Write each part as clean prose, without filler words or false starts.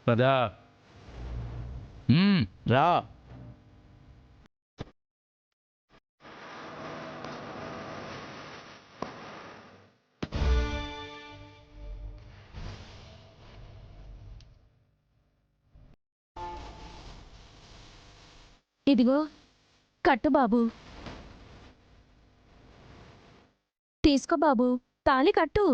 పదా రా. ఇదిగో కట్టు బాబు. తీసుకో బాబు, తాళి కట్టు.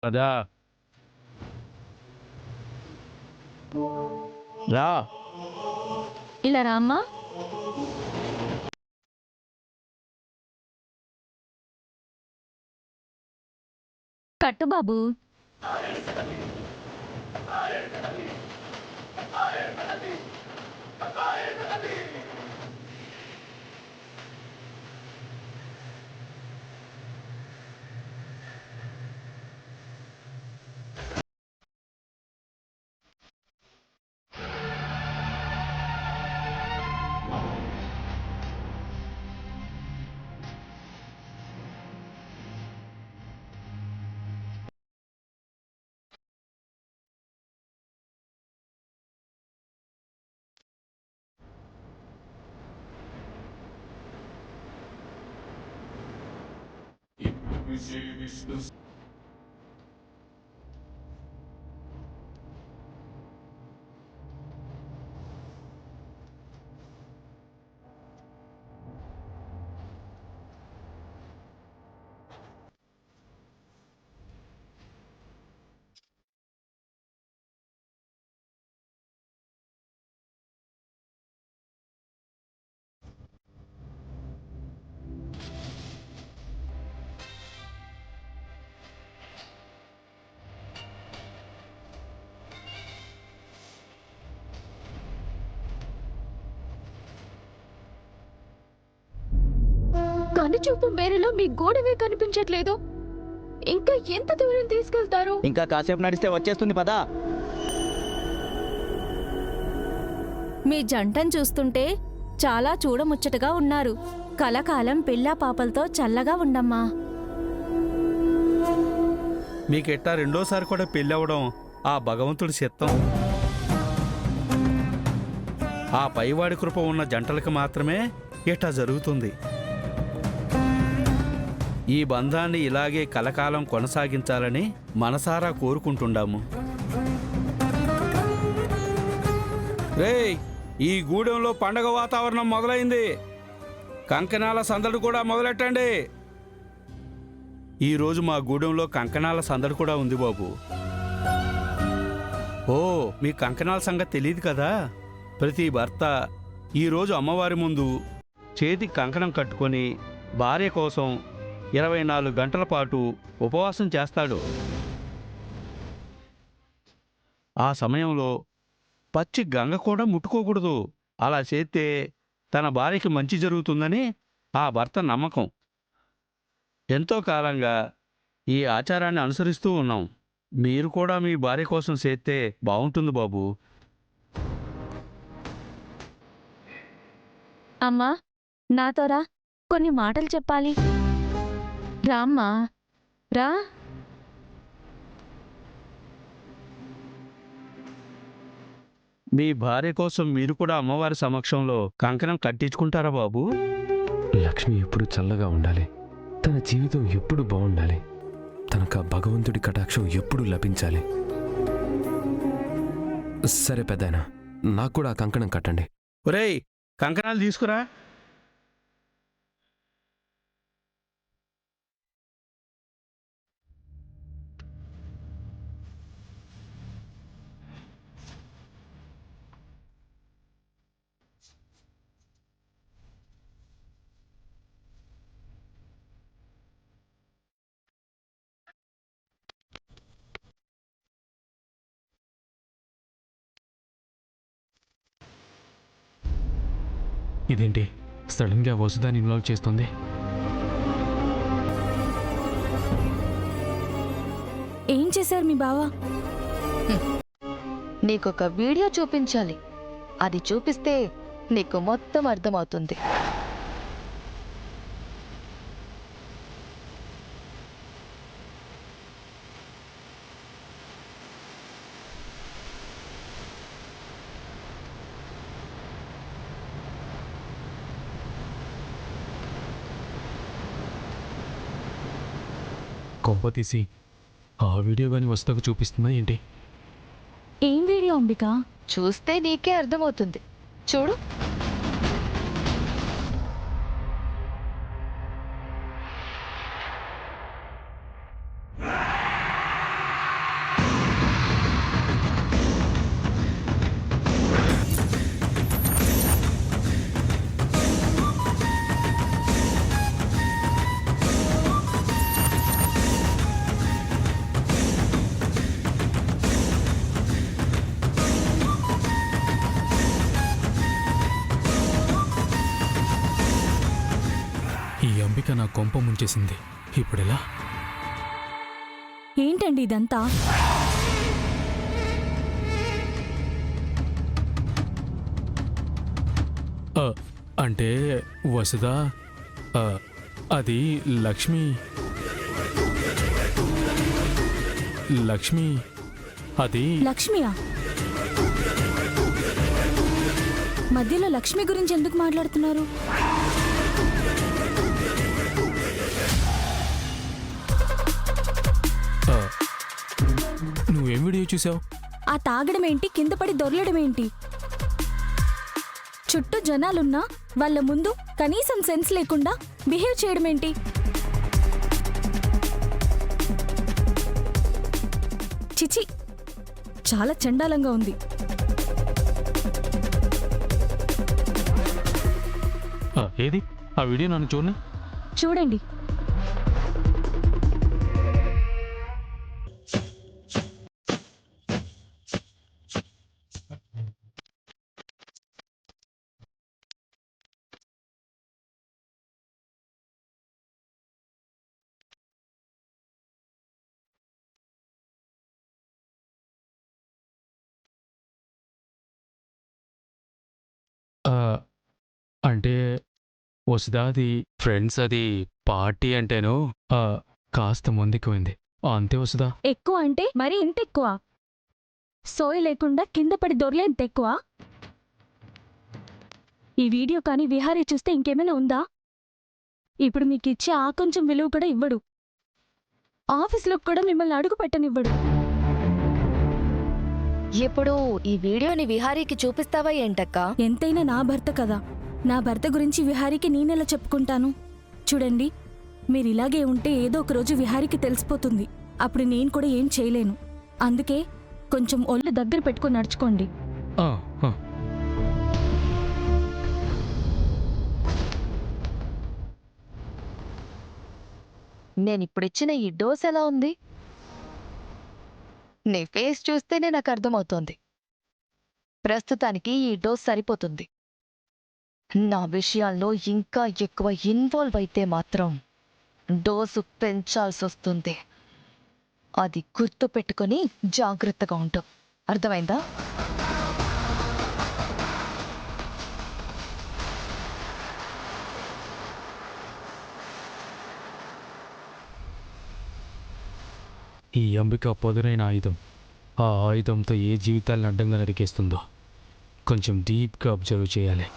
పదా రా. ఇలా రామ్మా. కట్టు బాబు. కనుచూపు మేరలో మీ గోడవే కనిపించట్లేదు. ఇంకా ఎంత దూరం తీసుకెళ్తారు? ఇంకా కాసేపు నడిస్తే వచ్చేస్తుంది పదా. మీ జంటను చూస్తుంటే చాలా చూడముచ్చటగా ఉన్నారు. కలకాలం పిల్లా పాపలతో చల్లగా ఉండమ్మా. మీకెట్టా రెండోసారి కూడా పెళ్ళవడం ఆ భగవంతుడి చిత్తం. ఆ పైవాడి కృప ఉన్న జంటలకు మాత్రమే ఇట్టా జరుగుతుంది. ఈ బంధాన్ని ఇలాగే కలకాలం కొనసాగించాలని మనసారా కోరుకుంటుండాము. రేయ్, ఈ గూడెంలో పండగ వాతావరణం మొదలైంది. కంకణాల సందడి కూడా మొదలెట్టండి. ఈరోజు మా గూడెంలో కంకణాల సందడి కూడా ఉంది బాబు. ఓ, మీ కంకణాల సంగతి తెలియదు కదా. ప్రతి భర్త ఈరోజు అమ్మవారి ముందు చేతికి కంకణం కట్టుకొని భార్య కోసం 24 గంటల పాటు ఉపవాసం చేస్తాడు. ఆ సమయంలో పచ్చి గంగ కూడా ముట్టుకోకూడదు. అలా చేస్తే తన భార్యకి మంచి జరుగుతుందని ఆ భర్త నమ్మకం. ఎంతో కాలంగా ఈ ఆచారాన్ని అనుసరిస్తూ ఉన్నాం. మీరు కూడా మీ భార్య కోసం చేస్తే బాగుంటుంది బాబు. అమ్మా, నాతో రా, కొన్ని మాటలు చెప్పాలి. రామ్మా, రా. మీ భార్య కోసం మీరు కూడా అమ్మవారి సమక్షంలో కంకణం కట్టించుకుంటారా బాబు? లక్ష్మి ఎప్పుడు చల్లగా ఉండాలి. తన జీవితం ఎప్పుడు బాగుండాలి. తనకు ఆ భగవంతుడి కటాక్షం ఎప్పుడు లభించాలి. సరే పెద్దాయనా, నాకు కూడా ఆ కంకణం కట్టండి. ఒరేయ్, కంకణాలు తీసుకురా. ఇదేంటి సడన్గా వసుధాని ఇన్వాల్వ్ చేస్తుంది? ఏం చేశారు మీ బావ? నీకొక వీడియో చూపించాలి. అది చూపిస్తే నీకు మొత్తం అర్థమవుతుంది. కొంప తీసి ఆ వీడియో కానీ వసుధకు చూపిస్తుందా ఏంటి? ఏం వీడియో అంబిక? చూస్తే నీకే అర్థమవుతుంది. చూడు. ఈ అంబిక నా కొంప ముంచేసింది. ఇప్పుడెలా? ఏంటండి ఇదంతా? అంటే వసుధ, అది లక్ష్మి అది లక్ష్మియా? మధ్యలో లక్ష్మి గురించి ఎందుకు మాట్లాడుతున్నారు? నువ్వేం వీడియో చూసావు? ఆ తాగడం ఏంటి, కింద పడి దొర్లడం ఏంటి? చుట్టూ జనాలున్నా వాళ్ళ ముందు కనీసం సెన్స్ లేకుండా బిహేవ్ చేయడం ఏంటి? చిచి, చాలా చండాలంగా ఉంది. ఏది ఆ వీడియో? నన్ను చూడండి. చూడండి. అంటే వసుధాది ఫ్రెండ్స్ అది పార్టీ అంటేనో కాస్త ముందుకుపోయింది. అంతే వసుధా. ఎక్కువ అంటే మరి ఇంత ఎక్కువ? సోయి లేకుండా కింద పడి దొర్లేంత ఎక్కువ? ఈ వీడియో కానీ విహారీ చూస్తే ఇంకేమైనా ఉందా? ఇప్పుడు మీకు ఇచ్చే ఆ కొంచెం విలువ కూడా ఇవ్వడు. ఆఫీసులో కూడా మిమ్మల్ని అడుగు పెట్టనివ్వడు. ఇప్పుడు ఈ వీడియోని విహారీకి చూపిస్తావా ఏంటక్కా? ఎంతైనా నా భర్త కదా. నా భర్త గురించి విహారీకి నేనెలా చెప్పుకుంటాను? చూడండి, మీరిలాగే ఉంటే ఏదో ఒక రోజు విహారీకి తెలిసిపోతుంది. అప్పుడు నేను కూడా ఏం చేయలేను. అందుకే కొంచెం ఒళ్ళు దగ్గర పెట్టుకుని నడుచుకోండి. నేనిప్పుడిచ్చిన ఈ డోస్ ఎలా ఉంది? నీ ఫేస్ చూస్తేనే నాకు అర్థమవుతోంది. ప్రస్తుతానికి ఈ డోస్ సరిపోతుంది. నా విషయాల్లో ఇంకా ఎక్కువ ఇన్వాల్వ్ అయితే మాత్రం డోసు పెంచాల్సొస్తుంది. అది గుర్తు పెట్టుకుని జాగ్రత్తగా ఉంటాం. అర్థమైందా? ఈ అంబిక పదునైన ఆయుధం. ఆ ఆయుధంతో ఏ జీవితాలను అడ్డంగా నరికేస్తుందో కొంచెం డీప్గా అబ్జర్వ్ చేయాలి.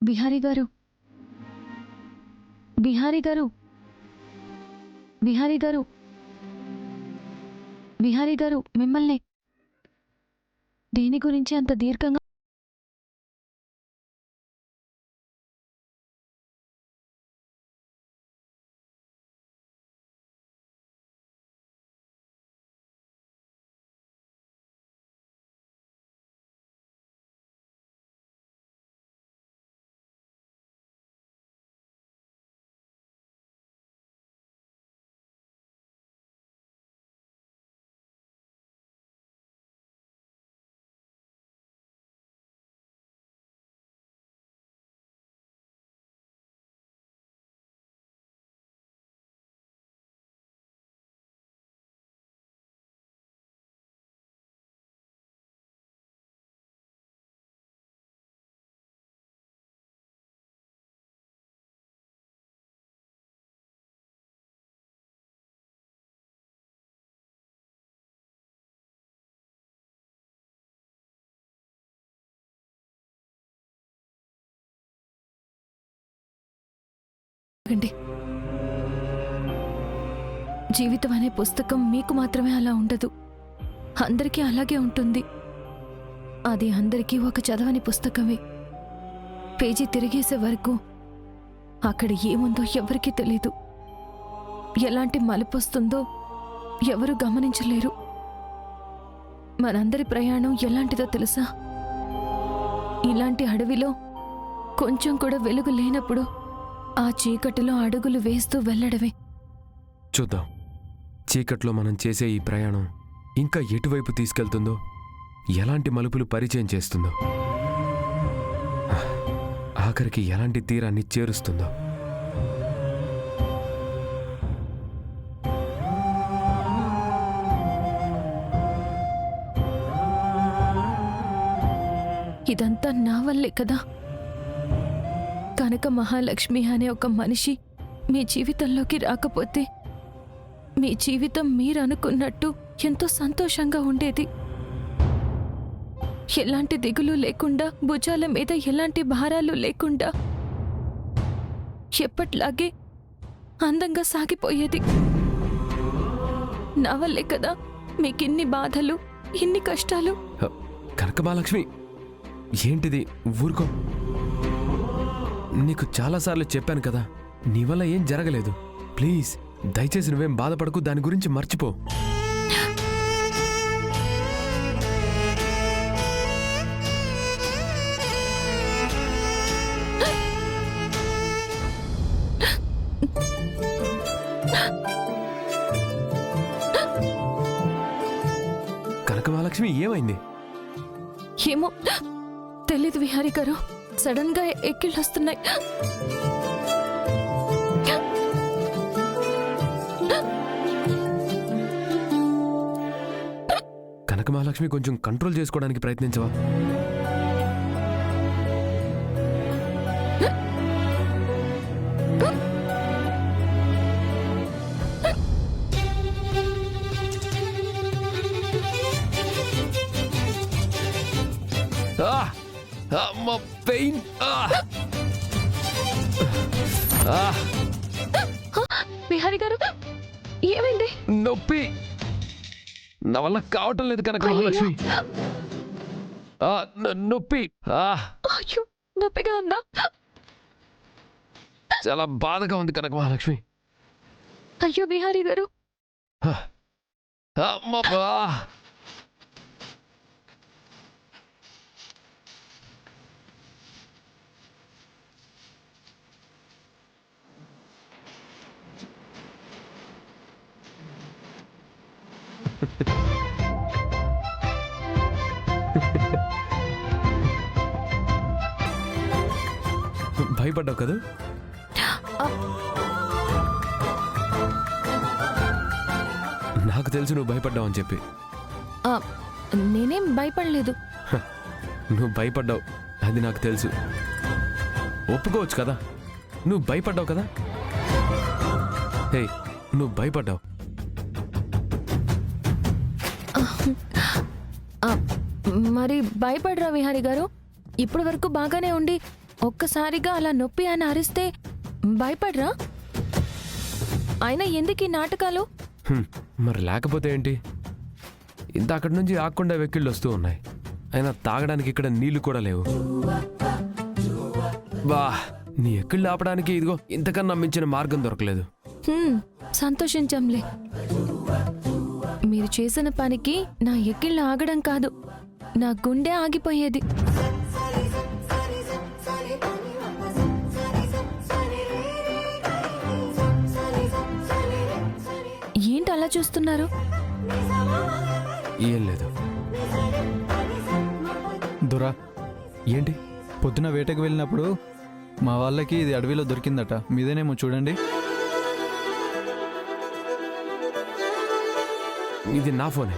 బిహారీ గారు, బిహారీ గారు, బిహారీ గారు, బిహారీ గారు, మిమ్మల్ని దేని గురించి అంత దీర్ఘంగా ఆగండి. జీవితం అనే పుస్తకం మీకు మాత్రమే అలా ఉండదు, అందరికీ అలాగే ఉంటుంది. అది అందరికీ ఒక చదవని పుస్తకమే. పేజీ తిరిగేసే వరకు అక్కడ ఏముందో ఎవరికీ తెలీదు. ఎలాంటి మలుపొస్తుందో ఎవరు గమనించలేరు. మనందరి ప్రయాణం ఎలాంటిదో తెలుసా? ఇలాంటి అడవిలో కొంచెం కూడా వెలుగు లేనప్పుడు ఆ చీకటిలో అడుగులు వేస్తూ వెళ్ళడమే. చూద్దాం, చీకట్లో మనం చేసే ఈ ప్రయాణం ఇంకా ఎటువైపు తీసుకెళ్తుందో, ఎలాంటి మలుపులు పరిచయం చేస్తుందో, ఆఖరికి ఎలాంటి తీరాన్ని చేరుస్తుందో. ఇదంతా నా వల్లే కదా. కనక మహాలక్ష్మి అనే ఒక మనిషి మీ జీవితంలోకి రాకపోతే మీ జీవితం మీరు అనుకున్నట్టు ఎంతో సంతోషంగా ఉండేది. ఎలాంటి దిగులు లేకుండా, భుజాల మీద ఎలాంటి భారాలు లేకుండా ఎప్పట్లాగే అందంగా సాగిపోయేది. నా వల్లే కదా మీకిన్ని బాధలు, ఇన్ని కష్టాలు. కనక మహాలక్ష్మి, ఏంటిది? ఊరుకో. నీకు చాలాసార్లు చెప్పాను కదా, నీ వల్ల ఏం జరగలేదు. ప్లీజ్, దయచేసి నువ్వేం బాధపడకు, దాని గురించి మర్చిపో. కనక మహాలక్ష్మి, ఏమైంది? ఏమో తెలీదు విహారీ గారు, సడన్ గా ఎక్కిళ్ళొస్తున్నాయి. కనక మహాలక్ష్మి, కొంచెం కంట్రోల్ చేసుకోవడానికి ప్రయత్నించవా? అమ్మ, పెయిన్. విహారీ గారు, ఏమైంది? నొప్పి. నా వల్ల కావటం లేదు కనక మహాలక్ష్మి. నొప్పి. అయ్యో, నొప్పిగా ఉందా? చాలా బాధగా ఉంది కనక మహాలక్ష్మి. అయ్యో విహారీ గారు, అమ్మబ్బా. భయపడ్డావు కదా? నాకు తెలుసు నువ్వు భయపడ్డావు అని చెప్పి. నేనేం భయపడలేదు. నువ్వు భయపడ్డావు, అది నాకు తెలుసు. ఒప్పుకోవచ్చు కదా, నువ్వు భయపడ్డావు కదా. హే, నువ్వు భయపడ్డావు. మరి భయపడరా విహారీ గారు? ఇప్పటి వరకు బాగానే ఉండి ఒక్కసారిగా అలా నొప్పి అని అరిస్తే భయపడరా? అయినా ఎందుకు ఈ నాటకాలు? మరి లేకపోతే ఏంటి? ఇంత అక్కడి నుంచి ఆకుండా వెక్కిళ్ళు వస్తూ ఉన్నాయి. అయినా తాగడానికి ఇక్కడ నీళ్లు కూడా లేవు. బా, నీ ఎక్కిళ్ళు ఆపడానికి ఇదిగో ఇంతకన్నా మించిన మార్గం దొరకలేదు. సంతోషించంలే. మీరు చేసిన పనికి నా ఎక్కిళ్ళు ఆగడం కాదు, నా గుండె ఆగిపోయేది. ఏంటి అలా చూస్తున్నారు? ఏం లేదు. దురా, ఏంటి? పొద్దున వేటకు వెళ్ళినప్పుడు మా వాళ్ళకి ఇది అడవిలో దొరికిందట. మీదేనేమో చూడండి. ఇది నా ఫోనే.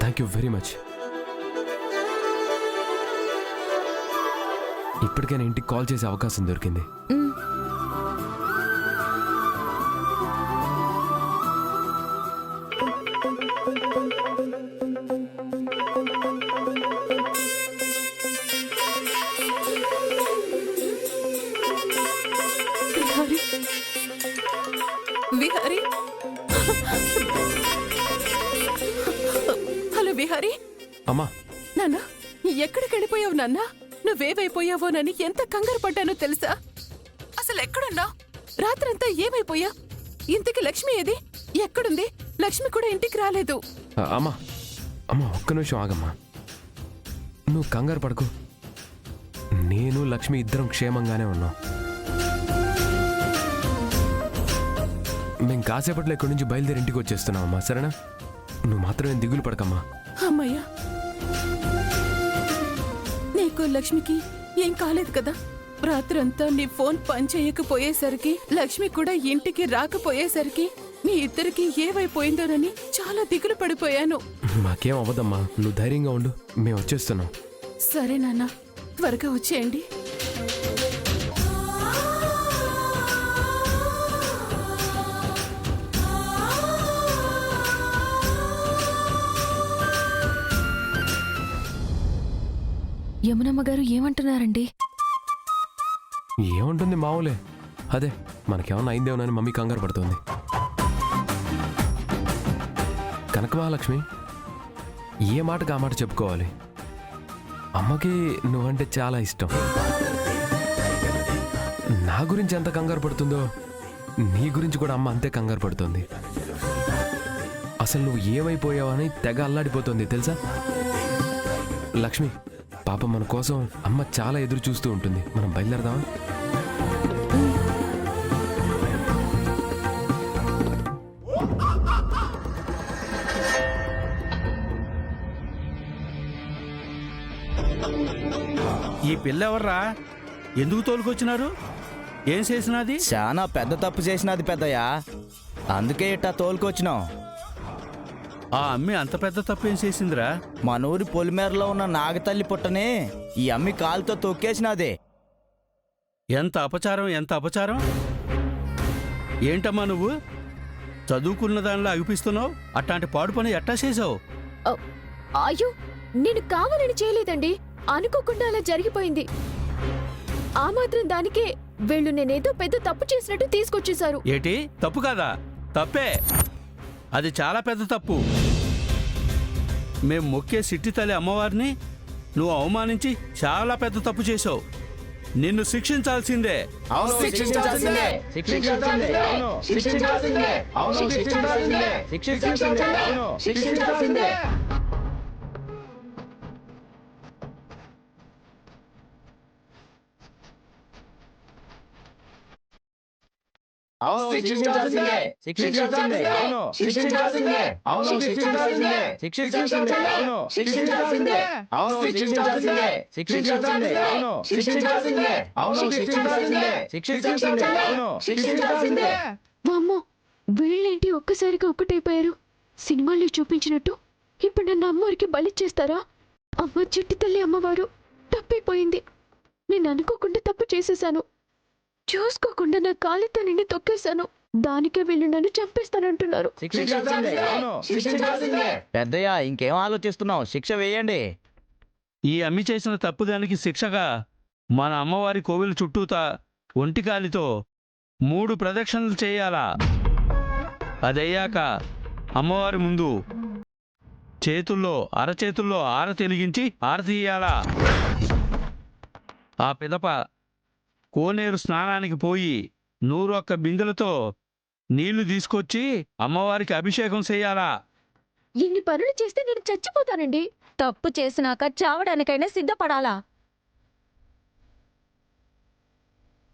Thank you very much. ఇప్పటికైనా ఇంటికి కాల్ చేసే అవకాశం దొరికింది. ఎక్కడికి వెళ్ళిపోయావు నాన్నా? నువ్వేవైపోయావోనని ఎంత కంగారు పడ్డానో తెలుసా? అసలు ఎక్కడున్నావు? రాత్రంతా ఏమైపోయా? ఇంతకి లక్ష్మి ఏది? ఎక్కడుంది? లక్ష్మి కూడా ఇంటికి రాలేదు. అమ్మా అమ్మా ఒక్క నిమిషం ఆగమ్మా. నువ్వు కంగారు పడకు. నేను లక్ష్మి ఇద్దరం క్షేమంగానే ఉన్నాం. మేము కాసేపట్లో ఇక్కడి నుంచి బయలుదేరి ఇంటికి వచ్చేస్తున్నామమ్మా, సరేనా? నువ్వు మాత్రమే దిగులు పడకమ్మా. అమ్మయ్యా, నీకు లక్ష్మికి ఏం కాలేదు కదా? రాత్రంతా నీ ఫోన్ పనిచేయకపోయేసరికి, లక్ష్మి కూడా ఇంటికి రాకపోయేసరికి మీ ఇద్దరికి ఏవైపోయిందోనని చాలా దిగులు పడిపోయాను. మాకేం అవ్వదమ్మా, నువ్వు ధైర్యంగా ఉండు, మేము వచ్చేస్తున్నాం. సరే నాన్న, త్వరగా వచ్చేయండి. యమునమ్మ గారు ఏమంటున్నారండి? ఏముంటుంది మావులే, అదే మనకేమన్నా అయిందేమోనని మమ్మీ కంగారు పడుతుంది. కనక మహాలక్ష్మి, ఏ మాటకు ఆ మాట చెప్పుకోవాలి. అమ్మకి నువ్వంటే చాలా ఇష్టం. నా గురించి ఎంత కంగారు పడుతుందో నీ గురించి కూడా అమ్మ అంతే కంగారు పడుతుంది. అసలు నువ్వు ఏమైపోయావని తెగ అల్లాడిపోతుంది తెలుసా? లక్ష్మి పాప, మన కోసం అమ్మ చాలా ఎదురు చూస్తూ ఉంటుంది. మనం బయలుదేరదామా? ఈ పిల్ల ఎవర్రా? ఎందుకు తోలుకొచ్చినారు? ఏం చేసినది? చాలా పెద్ద తప్పు చేసినది పెద్దయ్యా, అందుకే ఇట్టా తోలుకొచ్చినాం. ఆ అమ్మి అంత పెద్ద తప్పు ఏం చేసిందిరా? మన ఊరి పొలిమేరలో ఉన్న నాగతల్లి పుట్టని ఈ అమ్మి కాలుతో తొక్కేసినది. ఎంత అపచారం, ఎంత అపచారం! ఏంటమ్మా నువ్వు చదువుకున్న దానిలో అగిపిస్తున్నావు? అట్లాంటి పాడు పని ఎట్టా చేసావు? అయ్యో, నేను కావాలని చేయలేదండి, అనుకోకుండా అలా జరిగిపోయింది. ఆ మాత్రం దానికే వీళ్ళు నేనేదో పెద్ద తప్పు చేసినట్టు తీసుకొచ్చేశారు. ఏటి తప్పు కాదా? తప్పే, అది చాలా పెద్ద తప్పు. మేం మొక్కే సిట్టి తల్లి అమ్మవారిని నువ్వు అవమానించి చాలా పెద్ద తప్పు చేసావు. నిన్ను శిక్షించాల్సిందే. వామ్మో, వీళ్ళేంటి ఒక్కసారిగా ఒక్కటైపోయారు? సినిమాల్లో చూపించినట్టు ఇప్పుడు నన్ను అమ్మవారికి బలి చేస్తారా? అమ్మ చిట్టి తల్లి అమ్మవారు, తప్పైపోయింది. నేను అనుకోకుండా తప్పు చేసేశాను. చూసుకోకుండా నా కాలితో నిన్ను తొక్కేశాను. దానికే వీళ్ళు నన్ను చంపేస్తానంటున్నారు. పెద్దయ్యా, ఇంకేం ఆలోచిస్తున్నావు? శిక్ష వేయండి. ఈ అమ్మి చేసిన తప్పుదానికి శిక్షగా మన అమ్మవారి కోవిల చుట్టూతా ఒంటికాలితో 3 ప్రదక్షిణలు చేయాలా. అదయ్యాక అమ్మవారి ముందు అరచేతుల్లో ఆరతి వెలిగించి ఆరతి ఇయ్యాలా. ఆ పిదప కోనేరు స్నానానికి పోయి 101 బిందెలతో నీళ్లు తీసుకొచ్చి అమ్మవారికి అభిషేకం చేయాలా. ఇన్ని పనులు చేస్తే నేను చచ్చిపోతానండి. తప్పు చేసినాక చావడానికైనా సిద్ధపడాలా?